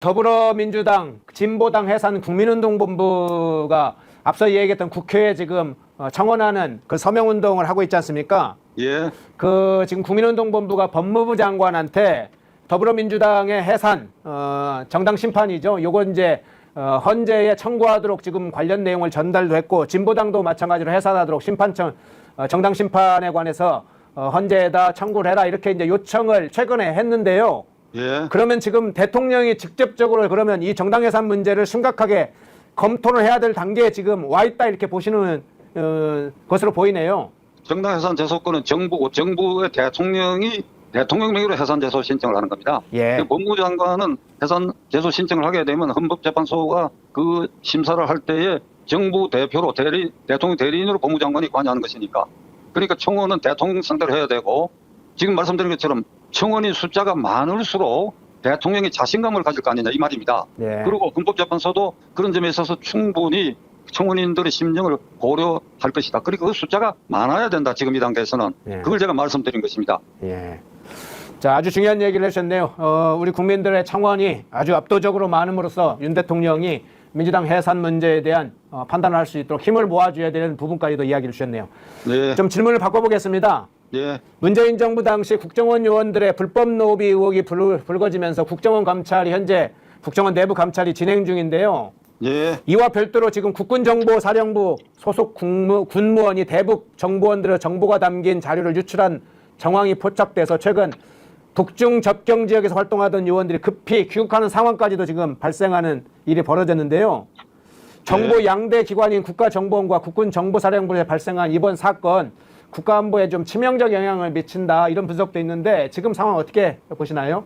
더불어민주당, 진보당 해산 국민운동본부가 앞서 얘기했던 국회에 지금 청원하는 그 서명운동을 하고 있지 않습니까? 예. 그 지금 국민운동본부가 법무부 장관한테 더불어민주당의 해산, 정당 심판이죠. 요거 이제 헌재에 청구하도록 지금 관련 내용을 전달도 했고, 진보당도 마찬가지로 해산하도록 정당 심판에 관해서 헌재에다 청구를 해라 이렇게 이제 요청을 최근에 했는데요. 예. 그러면 지금 대통령이 직접적으로 그러면 이 정당 해산 문제를 심각하게 검토를 해야 될 단계에 지금 와 있다 이렇게 보시는 것으로 보이네요. 정당 해산 제소권은 정부고 정부의 대통령이 대통령 명의로 해산 제소 신청을 하는 겁니다. 예. 법무부 장관은 해산 제소 신청을 하게 되면 헌법재판소가 그 심사를 할 때에 정부 대표로 대통령 대리인으로 법무부 장관이 관여하는 것이니까. 그러니까 청원은 대통령 상대로 해야 되고 지금 말씀드린 것처럼 청원인 숫자가 많을수록 대통령이 자신감을 가질 거 아니냐 이 말입니다. 예. 그리고 헌법재판소도 그런 점에 있어서 충분히 청원인들의 심정을 고려할 것이다. 그리고 그 숫자가 많아야 된다. 지금 이 단계에서는. 예. 그걸 제가 말씀드린 것입니다. 예. 자, 아주 중요한 얘기를 해주셨네요. 우리 국민들의 청원이 아주 압도적으로 많음으로써 윤 대통령이 민주당 해산 문제에 대한 판단을 할 수 있도록 힘을 모아줘야 되는 부분까지도 이야기를 주셨네요. 네. 좀 질문을 바꿔보겠습니다. 예. 문재인 정부 당시 국정원 요원들의 불법 노비 의혹이 불거지면서 국정원 감찰이 현재 국정원 내부 감찰이 진행 중인데요. 예. 이와 별도로 지금 국군정보사령부 소속 군무원이 대북 정보원들의 정보가 담긴 자료를 유출한 정황이 포착돼서 최근 북중 접경 지역에서 활동하던 요원들이 급히 귀국하는 상황까지도 지금 발생하는 일이 벌어졌는데요. 정보 양대 기관인 국가정보원과 국군정보사령부에 발생한 이번 사건 국가안보에 좀 치명적 영향을 미친다 이런 분석도 있는데 지금 상황 어떻게 보시나요?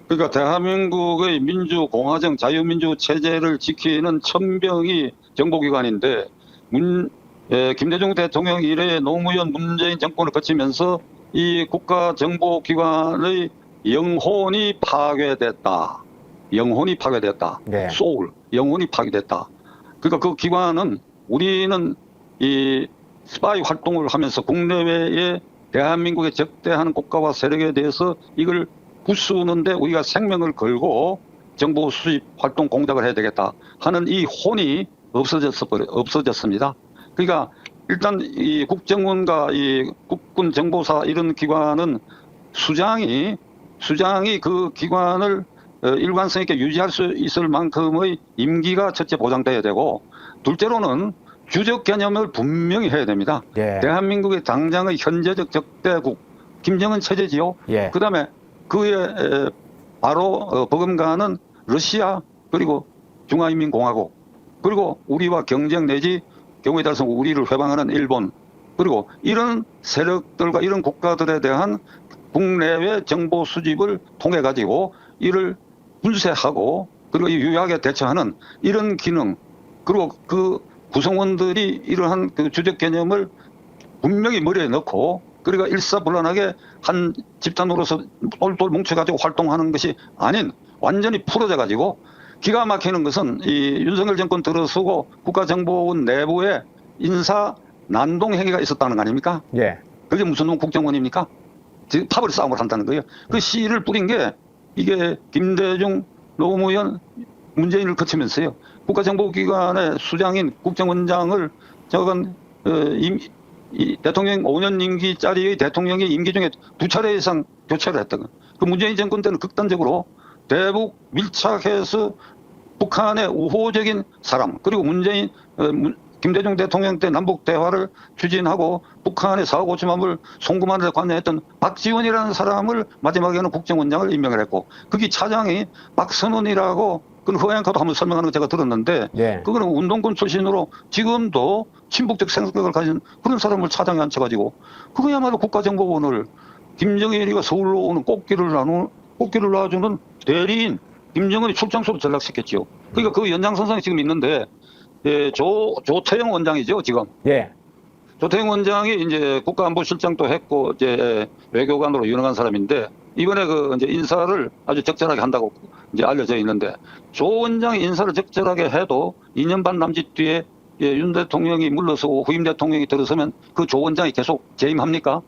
그러니까 대한민국의 민주공화정 자유민주 체제를 지키는 천병이 정보기관인데 김대중 대통령 이래 노무현 문재인 정권을 거치면서 이 국가정보기관의 영혼이 파괴됐다. 영혼이 파괴됐다. 네. 소울, 영혼이 파괴됐다. 그러니까 그 기관은 우리는 이 스파이 활동을 하면서 국내외에 대한민국에 적대하는 국가와 세력에 대해서 이걸 부수는데 우리가 생명을 걸고 정보 수집 활동 공작을 해야 되겠다 하는 이 혼이 없어졌습니다. 그러니까 일단 이 국정원과 이 국군 정보사 이런 기관은 수장이 그 기관을 일관성 있게 유지할 수 있을 만큼의 임기가 첫째 보장돼야 되고 둘째로는 주적 개념을 분명히 해야 됩니다. 예. 대한민국의 당장의 현재적 적대국 김정은 체제지요. 예. 그다음에 그에 바로 버금가는 러시아 그리고 중화인민공화국 그리고 우리와 경쟁 내지 경우에 따라서 우리를 회방하는 일본 그리고 이런 세력들과 이런 국가들에 대한 국내외 정보 수집을 통해 가지고 이를 분쇄하고 그리고 유효하게 대처하는 이런 기능 그리고 그 구성원들이 이러한 그 주적 개념을 분명히 머리에 넣고 그러니까 일사불란하게 한 집단으로서 똘똘 뭉쳐가지고 활동하는 것이 아닌 완전히 풀어져가지고 기가 막히는 것은 이 윤석열 정권 들어서고 국가정보원 내부에 인사 난동 행위가 있었다는 거 아닙니까? 예. 그게 무슨 놈 국정원입니까? 지금 파벌 싸움을 한다는 거예요. 그 씨를 뿌린 게 이게 김대중, 노무현, 문재인을 거치면서요. 국가정보기관의 수장인 국정원장을 저건 이 대통령 5년 임기짜리의 대통령의 임기 중에 2차례 이상 교체를 했던 거. 그 문재인 정권 때는 극단적으로 대북 밀착해서 북한의 우호적인 사람 그리고 김대중 대통령 때 남북 대화를 추진하고 북한의 사고 고침함을 송금하는 데 관여했던 박지원이라는 사람을 마지막에는 국정원장을 임명을 했고 거기 차장이 박선원이라고 그건 허양카도 한번 설명하는 거 제가 들었는데 예. 그거는 운동권 출신으로 지금도 친북적 생각을 가진 그런 사람을 차장에 앉혀가지고 그거야말로 국가정보원을 김정일이가 서울로 오는 꽃길을 놔주는 대리인 김정은이 출장소로 전락시켰지요. 그러니까 그 연장선상에 지금 있는데 조태영 원장이죠 지금. 예. 조태영 원장이 이제 국가안보실장도 했고 이제 외교관으로 유능한 사람인데 이번에 그 이제 인사를 아주 적절하게 한다고 이제 알려져 있는데 조 원장이 인사를 적절하게 해도 2년 반 남짓 뒤에 윤 대통령이 물러서고 후임 대통령이 들어서면 그 조 원장이 계속 재임합니까?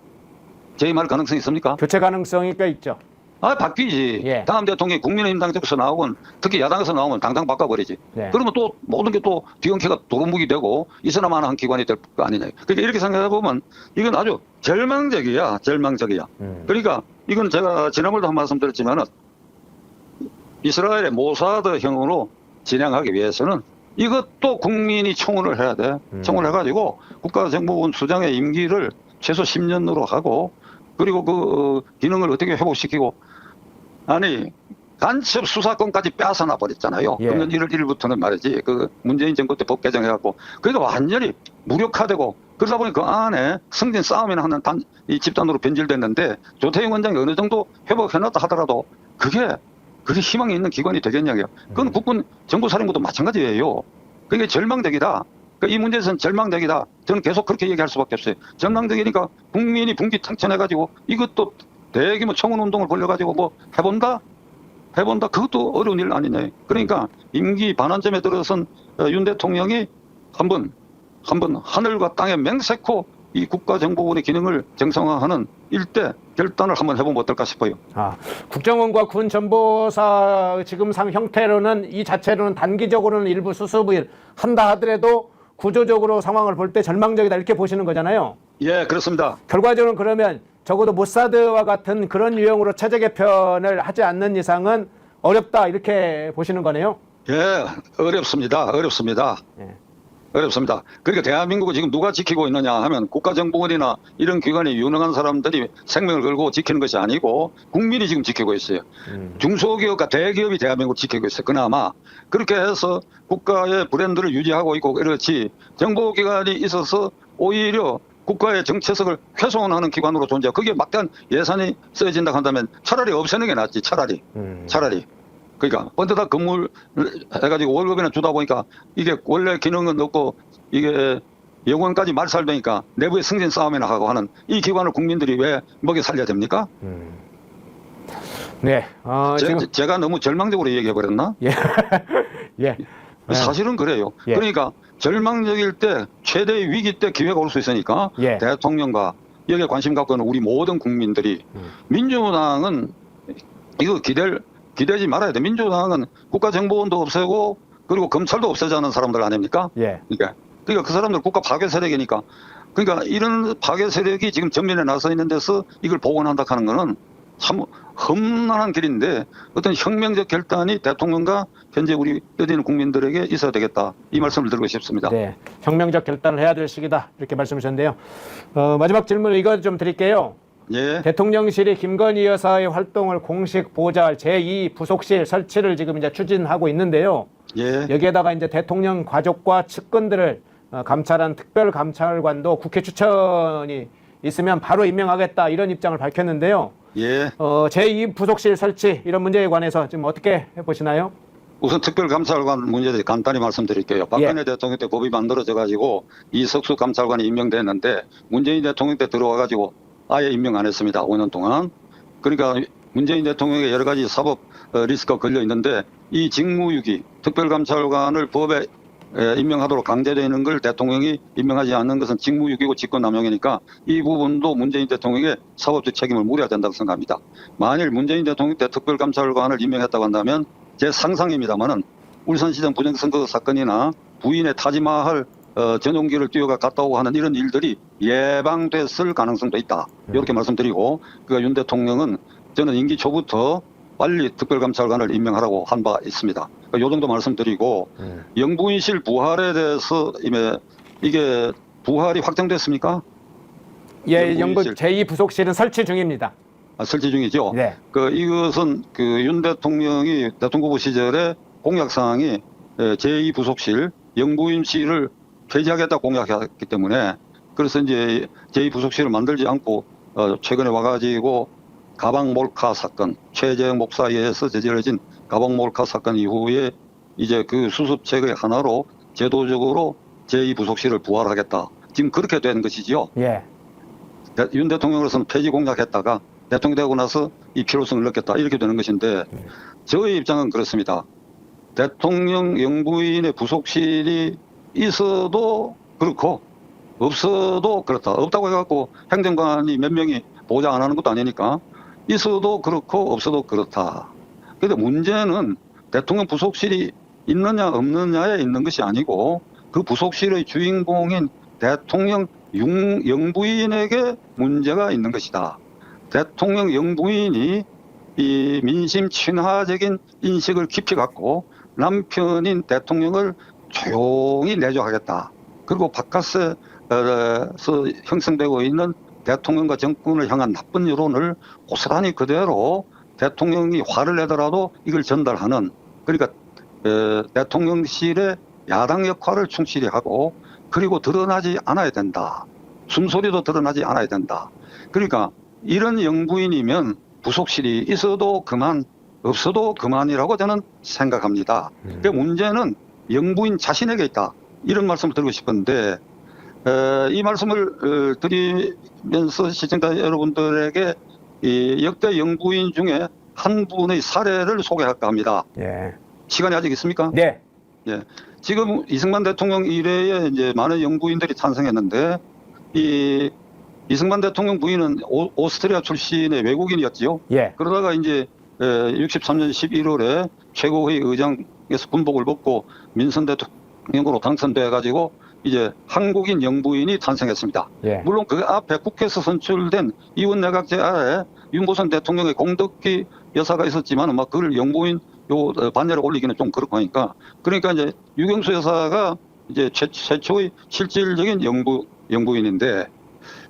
재임할 가능성이 있습니까? 교체 가능성이 꽤 있죠. 바뀌지. 예. 다음 대통령이 국민의힘 쪽에서 나오건 특히 야당에서 나오면 당장 바꿔버리지. 네. 그러면 또 모든 게 또 뒤엉켜가 도루묵이 되고 있으나마나 한 기관이 될 거 아니냐. 그러니까 이렇게 생각해보면 이건 아주 절망적이야. 절망적이야. 그러니까 이건 제가 지난번에도 한 말씀 드렸지만은 이스라엘의 모사드형으로 진행하기 위해서는 이것도 국민이 청원을 해야 돼. 청원을 해가지고 국가정보원 수장의 임기를 최소 10년으로 하고 그리고 그 기능을 어떻게 회복시키고 아니 간첩 수사권까지 빼앗아나 버렸잖아요. 예. 금년 1월 1일부터는 말이지 그 문재인 정부 때 법 개정해갖고 그러니까 완전히 무력화되고 그러다 보니 그 안에 승진 싸움이나 하는 이 집단으로 변질됐는데 조태용 원장이 어느 정도 회복해놨다 하더라도 그게 희망이 있는 기관이 되겠냐고요. 그건 국군 정보사령부도 마찬가지예요. 그게 절망적이다. 이 문제에서는 절망적이다. 저는 계속 그렇게 얘기할 수밖에 없어요. 절망적이니까 국민이 분기탱천해가지고 이것도 대규모 청원운동을 벌려가지고 뭐 해본다? 그것도 어려운 일 아니냐. 그러니까 임기 반환점에 들어선 윤 대통령이 한번 하늘과 땅에 맹세코 이 국가정보원의 기능을 정상화하는 일대 결단을 한번 해보면 어떨까 싶어요. 국정원과 군 정보사 지금 상 형태로는 이 자체로는 단기적으로는 일부 수습을 한다 하더라도 구조적으로 상황을 볼 때 절망적이다 이렇게 보시는 거잖아요. 예, 그렇습니다. 결과적으로는 그러면 적어도 모사드와 같은 그런 유형으로 체제 개편을 하지 않는 이상은 어렵다 이렇게 보시는 거네요. 예, 어렵습니다. 예. 어렵습니다. 그러니까 대한민국을 지금 누가 지키고 있느냐 하면 국가정보원이나 이런 기관이 유능한 사람들이 생명을 걸고 지키는 것이 아니고 국민이 지금 지키고 있어요. 중소기업과 대기업이 대한민국을 지키고 있어요. 그나마 그렇게 해서 국가의 브랜드를 유지하고 있고 그렇지 정보기관이 있어서 오히려 국가의 정체성을 훼손하는 기관으로 존재하고 그게 막대한 예산이 쓰여진다 한다면 차라리 없애는 게 낫지. 차라리. 그러니까 번데다 건물 해가지고 월급이나 주다 보니까 이게 원래 기능은 없고 이게 영원까지 말살되니까 내부의 승진 싸움이나 하고 하는 이 기관을 국민들이 왜 먹여 살려야 됩니까? 네. 제가 너무 절망적으로 얘기해 버렸나? 예. 예. 사실은 그래요. 예. 그러니까 절망적일 때 최대의 위기 때 기회가 올 수 있으니까 예. 대통령과 여기에 관심 갖고 있는 우리 모든 국민들이 민주당은 이거 기대지 말아야 돼. 민주당은 국가정보원도 없애고 그리고 검찰도 없애자는 사람들 아닙니까? 예. 그러니까 그 사람들 국가 파괴 세력이니까 그러니까 이런 파괴 세력이 지금 전면에 나서 있는 데서 이걸 복원한다 하는 거는 참 험난한 길인데 어떤 혁명적 결단이 대통령과 현재 우리 떠드는 국민들에게 있어야 되겠다. 이 말씀을 드리고 싶습니다. 네. 혁명적 결단을 해야 될 시기다. 이렇게 말씀 주셨는데요. 마지막 질문 이거 좀 드릴게요. 예. 대통령실이 김건희 여사의 활동을 공식 보좌할 제2 부속실 설치를 지금 이제 추진하고 있는데요. 예. 여기에다가 이제 대통령 가족과 측근들을 감찰한 특별감찰관도 국회 추천이 있으면 바로 임명하겠다 이런 입장을 밝혔는데요. 예. 제2 부속실 설치 이런 문제에 관해서 지금 어떻게 보시나요? 우선 특별감찰관 문제에 대해 간단히 말씀드릴게요. 박근혜 대통령 때 법이 만들어져 가지고 이석수 감찰관이 임명됐는데 문재인 대통령 때 들어와 가지고 아예 임명 안 했습니다. 5년 동안. 그러니까 문재인 대통령의 여러 가지 사법 리스크가 걸려 있는데 이 직무유기 특별감찰관을 법에 임명하도록 강제되어 있는 걸 대통령이 임명하지 않는 것은 직무유기고 직권남용이니까 이 부분도 문재인 대통령의 사법적 책임을 물어야 된다고 생각합니다. 만일 문재인 대통령 때 특별감찰관을 임명했다고 한다면 제 상상입니다만은 울산시장 부정선거 사건이나 부인의 타지마할 전용기를 뛰어가 갔다 오고 하는 이런 일들이 예방됐을 가능성도 있다. 이렇게 말씀드리고 그러니까 윤 대통령은 저는 임기 초부터 빨리 특별감찰관을 임명하라고 한 바 있습니다. 이 정도 말씀드리고 영부인실 부활에 대해서 이게 부활이 확정됐습니까? 예, 영부 제2 부속실은 설치 중입니다. 설치 중이죠. 네. 이것은 윤 대통령이 대통령 후보 시절에 공약사항이 제2 부속실 영부인실을 폐지하겠다 공약했기 때문에 그래서 이제 제2 부속실을 만들지 않고 최근에 와가지고 가방 몰카 사건, 최재형 목사에 의해서 저질러진 가방 몰카 사건 이후에 이제 그 수습책의 하나로 제도적으로 제2 부속실을 부활하겠다. 지금 그렇게 된 것이지요. 예. 윤 대통령으로서는 폐지 공약했다가 대통령 되고 나서 이 필요성을 느꼈다. 이렇게 되는 것인데 저의 입장은 그렇습니다. 대통령 영부인의 부속실이 있어도 그렇고 없어도 그렇다. 없다고 해갖고 행정관이 몇 명이 보장 안 하는 것도 아니니까 있어도 그렇고 없어도 그렇다. 그런데 문제는 대통령 부속실이 있느냐 없느냐에 있는 것이 아니고 그 부속실의 주인공인 대통령 영부인에게 문제가 있는 것이다. 대통령 영부인이 이 민심 친화적인 인식을 깊이 갖고 남편인 대통령을 조용히 내조하겠다. 그리고 바깥에서 형성되고 있는 대통령과 정권을 향한 나쁜 여론을 고스란히 그대로 대통령이 화를 내더라도 이걸 전달하는, 그러니까 대통령실의 야당 역할을 충실히 하고, 그리고 드러나지 않아야 된다. 숨소리도 드러나지 않아야 된다. 그러니까 이런 영부인이면 부속실이 있어도 그만 없어도 그만이라고 저는 생각합니다. 그 문제는 영부인 자신에게 있다. 이런 말씀을 드리고 싶은데 이 말씀을 드리면서 시청자 여러분들에게 이 역대 영부인 중에 한 분의 사례를 소개할까 합니다. 예. 시간이 아직 있습니까? 네. 예. 지금 이승만 대통령 이래에 이제 많은 영부인들이 탄생했는데 이 이승만 대통령 부인은 오스트리아 출신의 외국인이었지요. 예. 그러다가 이제 63년 11월에 최고회의 의장에서 군복을 벗고 민선 대통령으로 당선돼 가지고 이제 한국인 영부인이 탄생했습니다. 예. 물론 그 앞에 국회에서 선출된 이원 내각제 아래 윤보선 대통령의 공덕기 여사가 있었지만 막 그걸 영부인 반열에 올리기는 좀 그렇고 하니까, 그러니까 이제 유경수 여사가 이제 최초의 실질적인 영부인인데,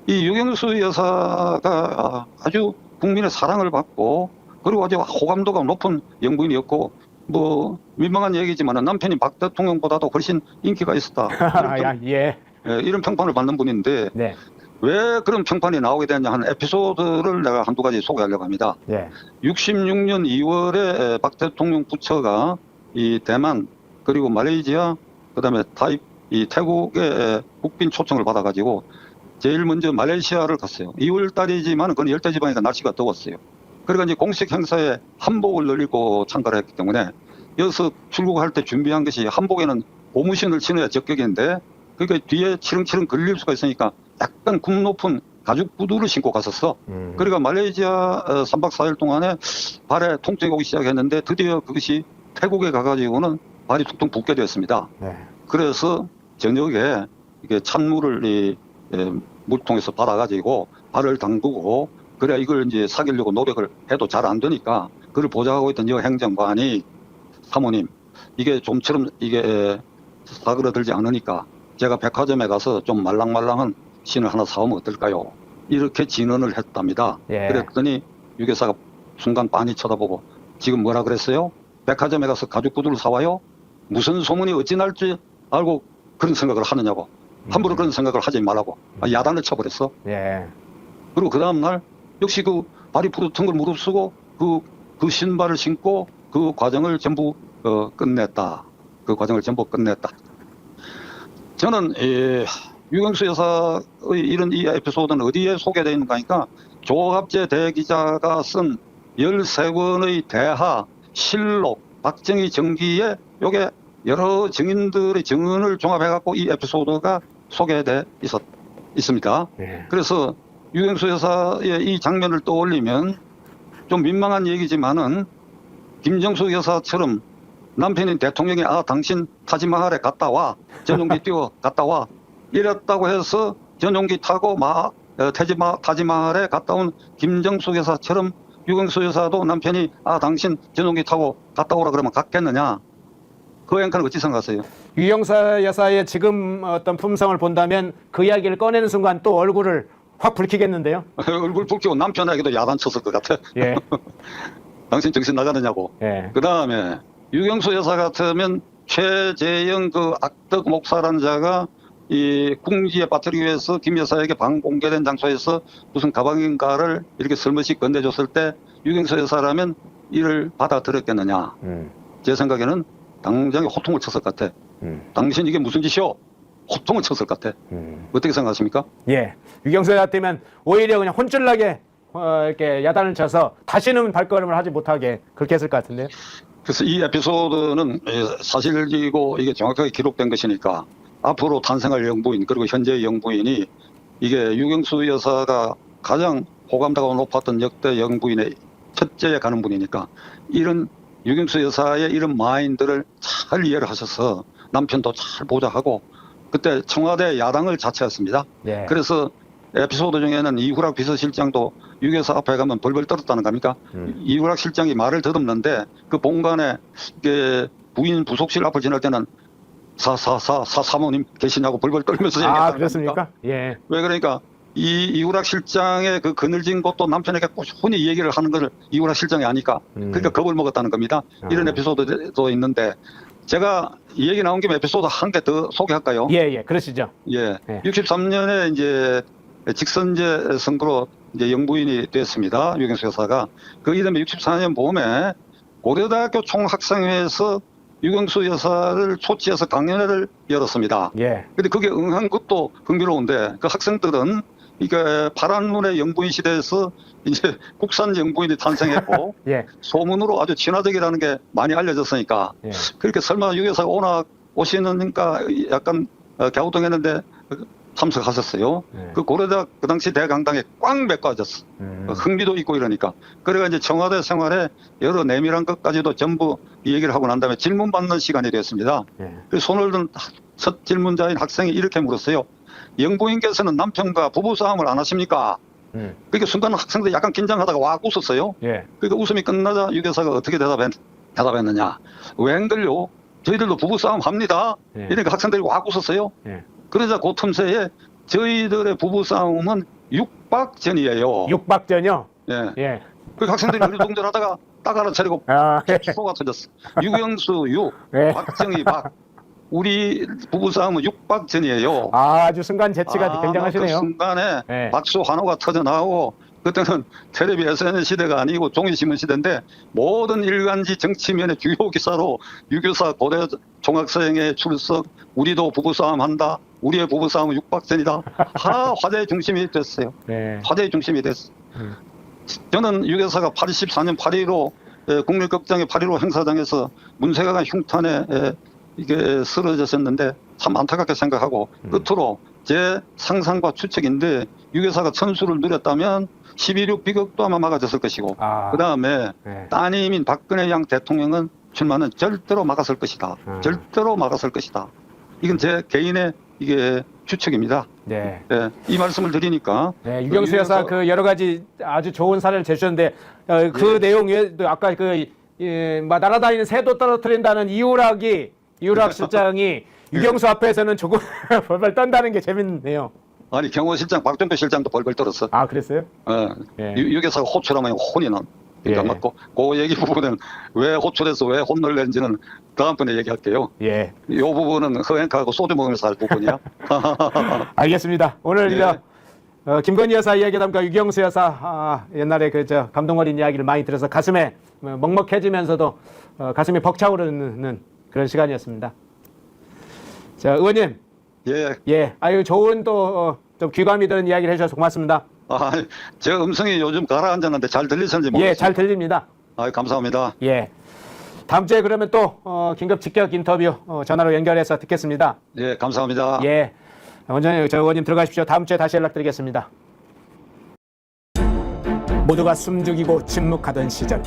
이 유경수 여사가 아주 국민의 사랑을 받고 그리고 아주 호감도가 높은 영부인이었고, 뭐 민망한 얘기지만 남편이 박 대통령보다도 훨씬 인기가 있었다. 예. 이런 평판을 받는 분인데 네. 왜 그런 평판이 나오게 됐냐 하는 에피소드를 내가 한두 가지 소개하려고 합니다. 예. 66년 2월에 박 대통령 부처가 이 대만 그리고 말레이시아 그다음에 이 태국의 국빈 초청을 받아가지고 제일 먼저 말레이시아를 갔어요. 2월 달이지만 그건 열대지방이니까 날씨가 더웠어요. 그러니까 이제 공식 행사에 한복을 늘리고 참가를 했기 때문에 여기서 출국할 때 준비한 것이 한복에는 고무신을 신어야 적격인데, 그러니까 뒤에 치렁치렁 걸릴 수가 있으니까 약간 굽 높은 가죽 구두를 신고 갔었어. 그러니까 말레이시아 3박 4일 동안에 발에 통증이 오기 시작했는데 드디어 그것이 태국에 가가지고는 발이 퉁퉁 붓게 되었습니다. 네. 그래서 저녁에 이게 찬물을 물통에서 받아가지고 발을 담그고, 그래 이걸 이제 사귀려고 노력을 해도 잘 안 되니까 그걸 보좌하고 있던 여 행정관이, 사모님 이게 좀처럼 이게 사그러들지 않으니까 제가 백화점에 가서 좀 말랑말랑한 신을 하나 사오면 어떨까요? 이렇게 진언을 했답니다. 예. 그랬더니 유교사가 순간 빤히 쳐다보고, 지금 뭐라 그랬어요? 백화점에 가서 가죽 구두를 사와요? 무슨 소문이 어찌 날지 알고 그런 생각을 하느냐고. 함부로 그런 생각을 하지 말라고 야단을 쳐버렸어. 예. 그리고 그 다음날 역시 그 발이 부르튼 걸 무릅쓰고 그 신발을 신고 그 과정을 전부 끝냈다. 그 과정을 전부 끝냈다. 저는 유경수 여사의 이런 이 에피소드는 어디에 소개되어 있는가 하니까 조갑재 대기자가 쓴 13권의 대하, 실록, 박정희 정기에 요게 여러 증인들의 증언을 종합해갖고 이 에피소드가 소개되어 있습니다. 예. 그래서 유경수 여사의 이 장면을 떠올리면 좀 민망한 얘기지만은 김정숙 여사처럼 남편인 대통령이 당신 타지마할에 갔다 와, 전용기 뛰어 갔다 와 이랬다고 해서 전용기 타고 타지마할에 갔다 온 김정숙 여사처럼 유경수 여사도 남편이 당신 전용기 타고 갔다 오라 그러면 갔겠느냐? 그 행간은 어찌 생각하세요? 유경수 여사의 지금 어떤 품성을 본다면 그 이야기를 꺼내는 순간 또 얼굴을 확 붉히겠는데요. 얼굴 붉히고 남편에게도 야단쳤을 것 같아. 예. 당신 정신 나가느냐고. 예. 그 다음에 유경수 여사 같으면 최재영 그 악덕 목사라는 자가 이 궁지에 빠뜨리기 위해서 김 여사에게 반공개된 장소에서 무슨 가방인가를 이렇게 슬며시 건네줬을 때 유경수 여사라면 이를 받아들였겠느냐. 제 생각에는 당장에 호통을 쳤을 것 같아. 당신 이게 무슨 짓이오? 호통을 쳤을 것 같아. 어떻게 생각하십니까? 예. 유경수 여사 때면 오히려 그냥 혼쭐나게 이렇게 야단을 쳐서 다시는 발걸음을 하지 못하게 그렇게 했을 것 같은데요. 그래서 이 에피소드는 사실이고 이게 정확하게 기록된 것이니까 앞으로 탄생할 영부인 그리고 현재의 영부인이 이게 유경수 여사가 가장 호감도가 높았던 역대 영부인의 첫째에 가는 분이니까 이런 유경수 여사의 이런 마인드를 잘 이해를 하셔서 남편도 잘 보좌하고 그때 청와대 야당을 자처했습니다. 예. 그래서 에피소드 중에는 이후락 비서실장도 유 여사 앞에 가면 벌벌 떨었다는 겁니까? 이후락 실장이 말을 더듬는데 그 본관에 부인 부속실 앞을 지날 때는 사모님 계시냐고 벌벌 떨면서 얘기했다는 겁니까? 그렇습니까? 예. 왜 그러니까 이후락 실장의 그 그늘진 것도 남편에게 꾸준히 얘기를 하는 걸 이후락 실장이 아니까 그러니까 겁을 먹었다는 겁니다. 이런 에피소드도 있는데 제가 이 얘기 나온 김에 에피소드 한 개 더 소개할까요? 예, 그러시죠. 예. 예. 63년에 이제 직선제 선거로 이제 영부인이 됐습니다. 유경수 여사가. 그 이듬해 64년 봄에 고려대학교 총학생회에서 유경수 여사를 초치해서 강연회를 열었습니다. 예. 근데 그게 응한 것도 흥미로운데 그 학생들은 이게 파란 눈의 영부인 시대에서 이제 국산 영부인이 탄생했고 예. 소문으로 아주 친화적이라는 게 많이 알려졌으니까 예. 그렇게 설마 유 여사가 오시니까 약간 갸우뚱했는데 참석하셨어요. 예. 그 고려대학 그 당시 대강당에 꽉 메꿔졌어. 흥미도 있고 이러니까. 그래가 이제 청와대 생활에 여러 내밀한 것까지도 전부 이 얘기를 하고 난 다음에 질문 받는 시간이 됐습니다. 예. 그 손을 든 첫 질문자인 학생이 이렇게 물었어요. 영부인께서는 남편과 부부싸움을 안 하십니까? 그러니까 순간 학생들이 약간 긴장하다가 와 웃었어요. 예. 그러니까 웃음이 끝나자 유 여사가 어떻게 대답했느냐. 웬걸요? 저희들도 부부싸움 합니다. 예. 이러니까 학생들이 와 웃었어요. 예. 그러자 그 틈새에 저희들의 부부싸움은 6박 전이에요. 6박 전요? 예. 예. 그 학생들이 울동전하다가 딱 알아차리고 소가 터졌어. 유경수 6, 예. 박정희 박. 우리 부부싸움은 6박 전이에요. 아주 순간 재치가 그 굉장하시네요. 순간에 예. 박수 환호가 터져나오고 그때는 텔레비 SNS 시대가 아니고 종이신문 시대인데 모든 일간지 정치면의 주요 기사로 유교사 고대 총학생회 출석 우리도 부부싸움 한다. 우리의 부부싸움은 6박 전이다. 화제의 중심이 됐어요. 네. 화제의 중심이 됐어. 저는 유교사가 84년 8.15 국립극장의 8.15 행사장에서 문세가가 흉탄에 이게 쓰러졌었는데 참 안타깝게 생각하고 끝으로 제 상상과 추측인데 유교사가 천수를 누렸다면 11.6 비극도 아마 막아졌을 것이고 그 다음에 네. 따님인 박근혜 양 대통령은 출마는 절대로 막았을 것이다. 절대로 막았을 것이다. 이건 제 개인의 이게 추측입니다. 네. 네, 이 말씀을 드리니까 네, 유경수 여사 그 여러 가지 아주 좋은 사례를 제시했는데 그 내용 외에도 아까 뭐 날아다니는 새도 떨어뜨린다는 이후락 실장이 유경수 앞에서는 조금 벌벌 떤다는 게 재밌네요. 아니 경호실장 박정표 실장도 벌벌 떨었어. 아 그랬어요? 예. 유교사가 호출하면 혼이 난. 그러니까 예. 맞고 그 얘기 부분은 왜 호출해서 왜 혼을 낸지는 다음번에 얘기할게요. 예. 이 부분은 허행하고 소주 먹으면서 할 부분이야. 알겠습니다. 오늘 예. 김건희 여사 이야기 담과 유경수 여사 옛날에 감동 어린 이야기를 많이 들어서 가슴에 먹먹해지면서도 가슴이 벅차오르는 그런 시간이었습니다. 자, 의원님. 예. 예. 아유, 좋은 좀 귀감이 드는 이야기를 해주셔서 고맙습니다. 제 음성이 요즘 가라앉았는데 잘 들리셨는지 모르겠어요. 예, 잘 들립니다. 감사합니다. 예. 다음 주에 그러면 또 긴급 직격 인터뷰 전화로 연결해서 듣겠습니다. 예, 감사합니다. 예. 원장님, 의원님 들어가십시오. 다음 주에 다시 연락드리겠습니다. 모두가 숨죽이고 침묵하던 시절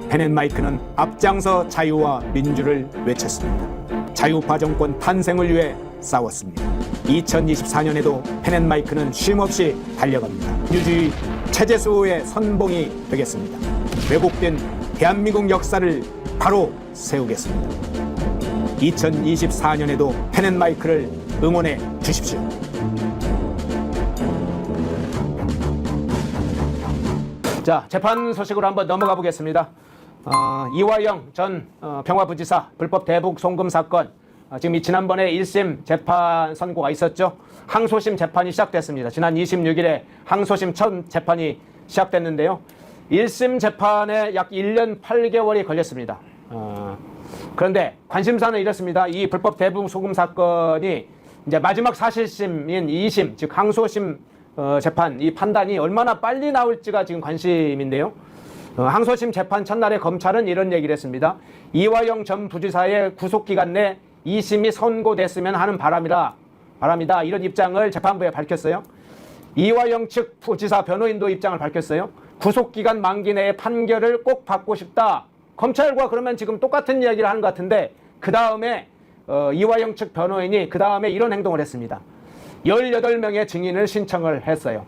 펜앤마이크는 앞장서 자유와 민주를 외쳤습니다. 자유파 정권 탄생을 위해 싸웠습니다. 2024년에도 펜앤마이크는 쉼없이 달려갑니다. 민주주의 체제수호의 선봉이 되겠습니다. 왜곡된 대한민국 역사를 바로 세우겠습니다. 2024년에도 펜앤마이크를 응원해 주십시오. 자, 재판 소식으로 한번 넘어가 보겠습니다. 이화영 전 평화부지사 불법 대북 송금 사건, 지금 이 지난번에 1심 재판 선고가 있었죠. 항소심 재판이 시작됐습니다. 지난 26일에 항소심 첫 재판이 시작됐는데요. 1심 재판에 약 1년 8개월이 걸렸습니다. 그런데 관심사는 이렇습니다. 이 불법 대북 송금 사건이 이제 마지막 사실심인 2심, 즉 항소심 재판, 이 판단이 얼마나 빨리 나올지가 지금 관심인데요. 항소심 재판 첫날에 검찰은 이런 얘기를 했습니다. 이화영 전 부지사의 구속기간 내 2심이 선고됐으면 하는 바람이다. 이런 입장을 재판부에 밝혔어요. 이화영 측 부지사 변호인도 입장을 밝혔어요. 구속기간 만기 내에 판결을 꼭 받고 싶다. 검찰과 그러면 지금 똑같은 이야기를 하는 것 같은데 그 다음에 이화영 측 변호인이 그 다음에 이런 행동을 했습니다. 18명의 증인을 신청을 했어요.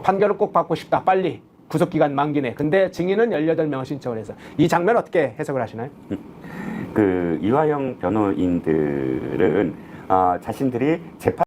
판결을 꼭 받고 싶다. 빨리. 구속기간 만기 내. 근데 증인은 18명을 신청을 해서. 이 장면 어떻게 해석을 하시나요? 그 이화영 변호인들은 자신들이 재판